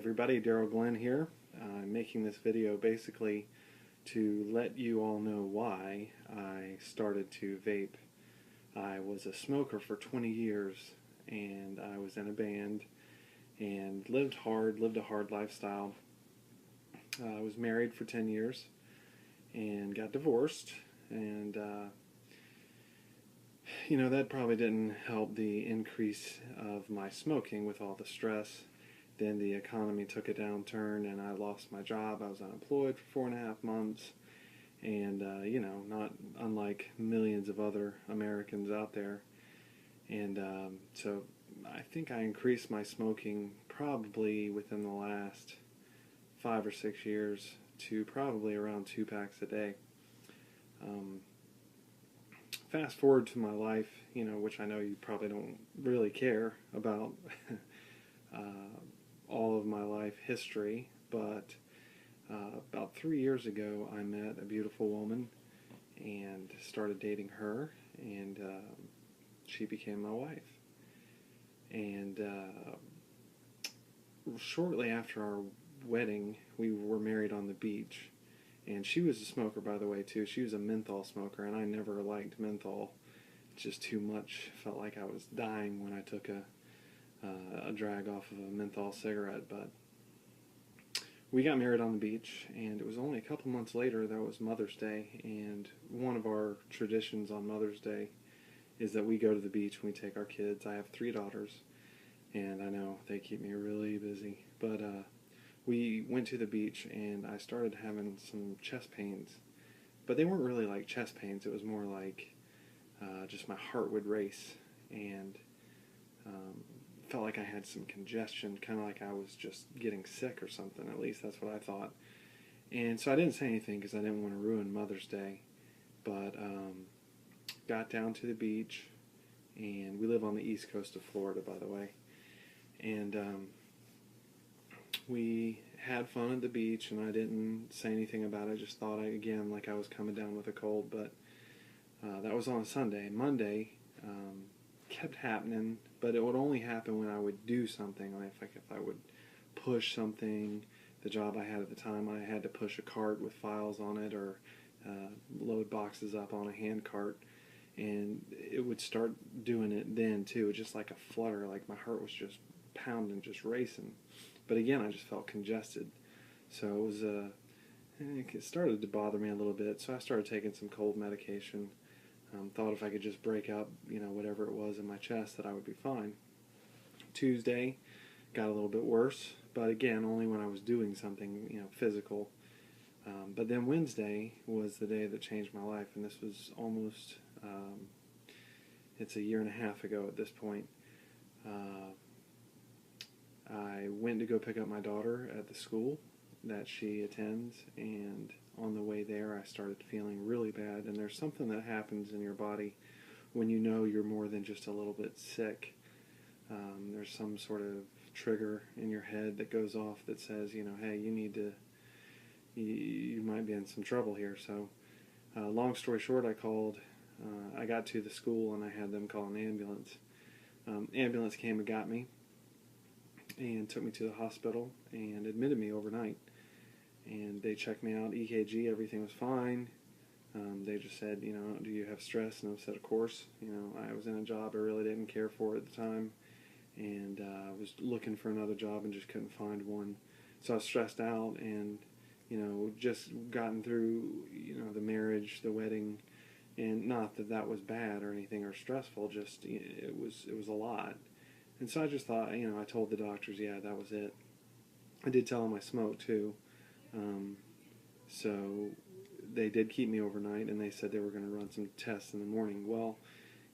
everybody, Daryl Glenn here. I'm making this video basically to let you all know why I started to vape. I was a smoker for 20 years and I was in a band and lived a hard lifestyle. I was married for 10 years and got divorced, and that probably didn't help the increase of my smoking with all the stress. Then the economy took a downturn and I lost my job. I was unemployed for 4.5 months, and not unlike millions of other Americans out there. And so I think I increased my smoking probably within the last 5 or 6 years to probably around 2 packs a day. Fast forward to my life, which I know you probably don't really care about all of my life history, but about 3 years ago I met a beautiful woman and started dating her, and she became my wife. And shortly after our wedding, we were married on the beach. And she was a smoker, by the way, too. She was a menthol smoker, and I never liked menthol. It's just too much. Felt like I was dying when I took a drag off of a menthol cigarette. But we got married on the beach, and it was only a couple months later that was Mother's Day. And one of our traditions on Mother's Day is that we go to the beach and we take our kids. I have 3 daughters, and I know they keep me really busy. But we went to the beach and I started having some chest pains, but they weren't really like chest pains. It was more like just my heart would race, and felt like I had some congestion, kind of like I was just getting sick or something. At least that's what I thought. And so I didn't say anything because I didn't want to ruin Mother's Day, but got down to the beach, and we live on the east coast of Florida, by the way, and we had fun at the beach, and I didn't say anything about it. Just thought, again, like I was coming down with a cold. But that was on a Sunday. Monday kept happening, but it would only happen when I would do something. Like if I would push something. The job I had at the time, I had to push a cart with files on it, or load boxes up on a hand cart, and it would start doing it then too, just like a flutter. Like my heart was just pounding, just racing. But again, I just felt congested. So it was it started to bother me a little bit. So I started taking some cold medication. Thought if I could just break up, whatever it was in my chest, that I would be fine. Tuesday got a little bit worse, but again, only when I was doing something, physical. But then Wednesday was the day that changed my life, and this was almost, it's a 1.5 years ago at this point. I went to go pick up my daughter at the school that she attends, and on the way there I started feeling really bad. And there's something that happens in your body when you know you're more than just a little bit sick. There's some sort of trigger in your head that goes off that says, hey, you might be in some trouble here. So long story short, I got to the school and I had them call an ambulance. Ambulance came and got me and took me to the hospital and admitted me overnight. And they checked me out, EKG, everything was fine. They just said, do you have stress? And I said, of course. I was in a job I really didn't care for at the time, and I was looking for another job and just couldn't find one. So I was stressed out, and just gotten through the marriage, the wedding, and not that that was bad or anything or stressful, just it was a lot. And so I just thought, I told the doctors, yeah, that was it. I did tell them I smoked too. So they did keep me overnight, and they said they were going to run some tests in the morning. Well,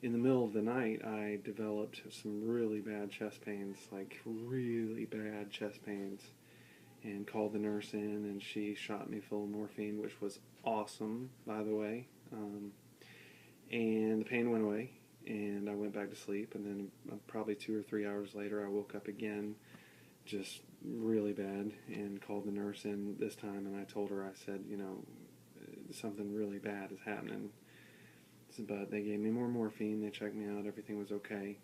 in the middle of the night, I developed some really bad chest pains, like really bad chest pains, and called the nurse in, and she shot me full of morphine, which was awesome, by the way. And the pain went away, and I went back to sleep, and then probably 2 or 3 hours later, I woke up again, just really bad, and called the nurse in this time, and I told her, I said, something really bad is happening. But they gave me more morphine, they checked me out, everything was okay.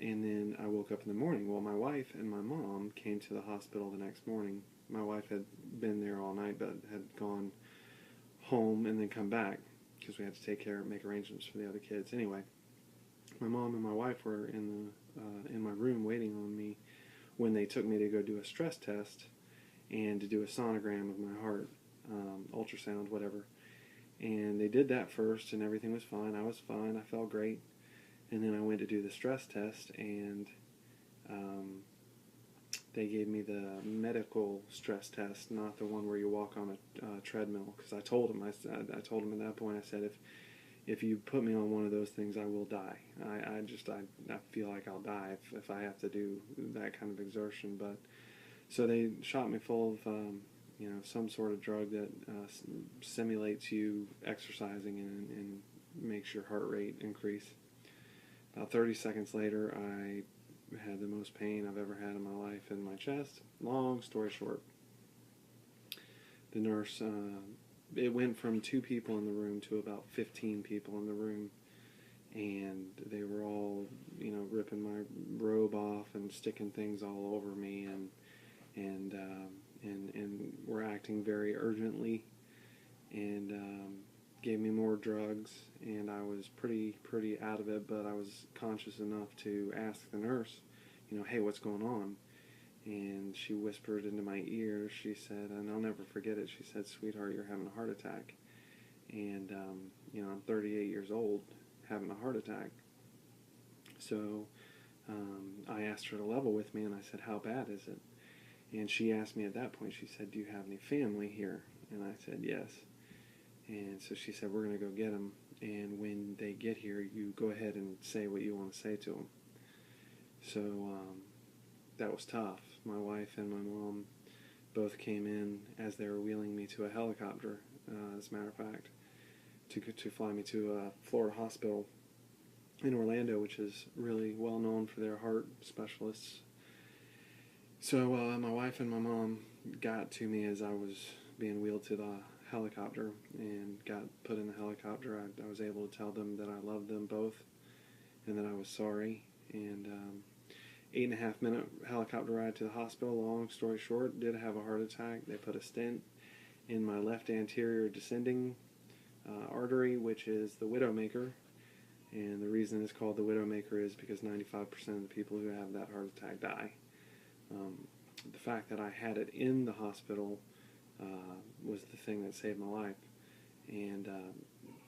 And then I woke up in the morning. Well, my wife and my mom came to the hospital the next morning. My wife had been there all night, but had gone home and then come back because we had to make arrangements for the other kids. Anyway, my mom and my wife were in my room waiting on me when they took me to go do a stress test and to do a sonogram of my heart, ultrasound, whatever. And they did that first, and everything was fine. I was fine. I felt great. And then I went to do the stress test, and they gave me the medical stress test, not the one where you walk on a treadmill. Because I told them at that point, I said, if you put me on one of those things, I will die. I feel like I'll die if I have to do that kind of exertion. But so they shot me full of some sort of drug that simulates you exercising and makes your heart rate increase. About 30 seconds later, I had the most pain I've ever had in my life in my chest. Long story short, the nurse, it went from 2 people in the room to about 15 people in the room, and they were all, ripping my robe off and sticking things all over me, and were acting very urgently, and gave me more drugs, and I was pretty out of it, but I was conscious enough to ask the nurse, hey, what's going on? And she whispered into my ear, she said, and I'll never forget it, she said, sweetheart, you're having a heart attack. And, I'm 38 years old, having a heart attack. So I asked her to level with me, and I said, how bad is it? And she asked me at that point, she said, do you have any family here? And I said, yes. And so she said, we're going to go get them, and when they get here, you go ahead and say what you want to say to them. So that was tough. My wife and my mom both came in as they were wheeling me to a helicopter, as a matter of fact, to fly me to a Florida hospital in Orlando, which is really well known for their heart specialists. So my wife and my mom got to me as I was being wheeled to the helicopter and got put in the helicopter. I was able to tell them that I loved them both and that I was sorry. And 8.5 minute helicopter ride to the hospital. Long story short, did have a heart attack. They put a stent in my left anterior descending artery, which is the widowmaker. And the reason it's called the widowmaker is because 95% of the people who have that heart attack die. The fact that I had it in the hospital was the thing that saved my life. And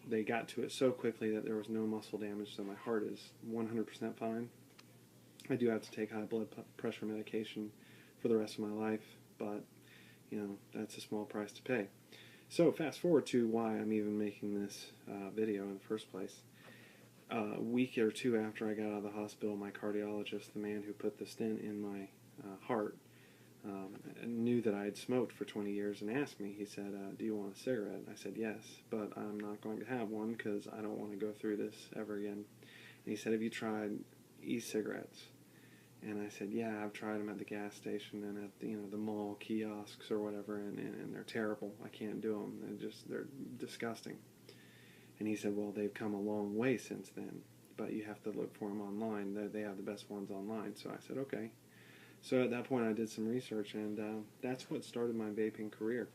they got to it so quickly that there was no muscle damage, so my heart is 100% fine. I do have to take high blood pressure medication for the rest of my life, but, that's a small price to pay. So fast forward to why I'm even making this video in the first place. A week or 2 after I got out of the hospital, my cardiologist, the man who put the stent in my heart, knew that I had smoked for 20 years and asked me, he said, do you want a cigarette? I said, yes, but I'm not going to have one because I don't want to go through this ever again. And he said, have you tried e-cigarettes? And I said, yeah, I've tried them at the gas station and at the mall kiosks or whatever, and they're terrible. I can't do them. They're disgusting. And he said, well, they've come a long way since then, but you have to look for them online. They have the best ones online. So I said, okay. So at that point, I did some research, and that's what started my vaping career.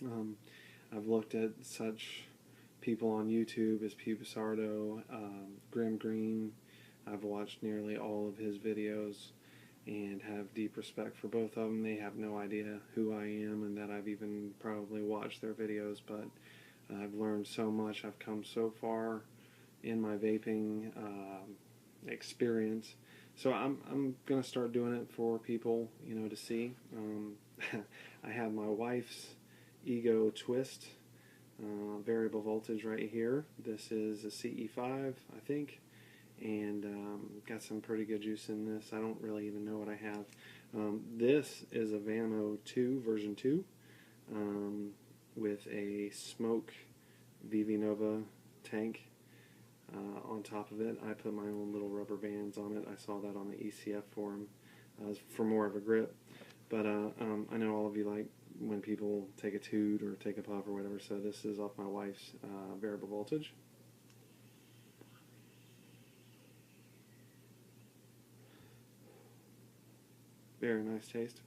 I've looked at such people on YouTube as P. Basardo, Grim Green. I've watched nearly all of his videos and have deep respect for both of them. They have no idea who I am and that I've even probably watched their videos, but I've learned so much. I've come so far in my vaping experience. So I'm going to start doing it for people, to see. I have my wife's Ego Twist variable voltage right here. This is a CE5, I think, and got some pretty good juice in this. I don't really even know what I have. This is a Vamo 2, version 2, with a smoke VV Nova tank on top of it. I put my own little rubber bands on it. I saw that on the ECF forum for more of a grip. But I know all of you like when people take a toot or take a puff or whatever, so this is off my wife's variable voltage. Very nice taste.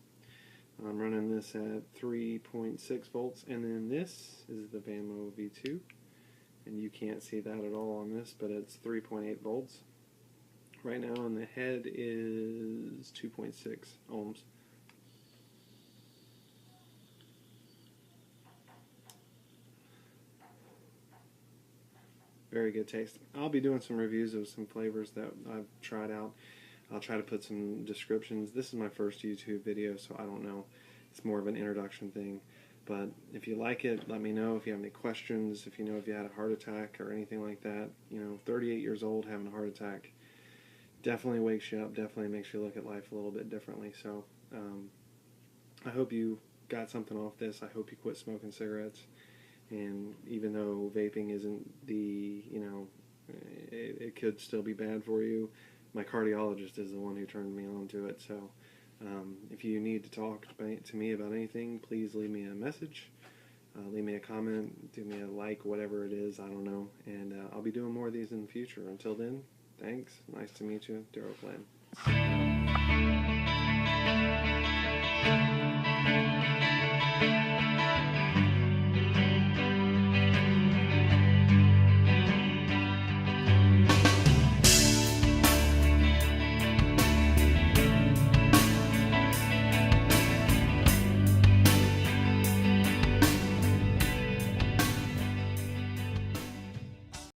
I'm running this at 3.6 volts, and then this is the Vamo V2, and you can't see that at all on this, but it's 3.8 volts. Right now, and the head is 2.6 ohms. Very good taste. I'll be doing some reviews of some flavors that I've tried out. I'll try to put some descriptions. This is my first YouTube video, so I don't know. It's more of an introduction thing. But if you like it, let me know. If you have any questions, if you know if you had a heart attack or anything like that. 38 years old, having a heart attack definitely wakes you up, definitely makes you look at life a little bit differently. So I hope you got something off this. I hope you quit smoking cigarettes. And even though vaping isn't it could still be bad for you, my cardiologist is the one who turned me on to it. So if you need to talk to me about anything, please leave me a message, leave me a comment, do me a like, whatever it is, I don't know. And I'll be doing more of these in the future. Until then, thanks. Nice to meet you. Daryl Flynn.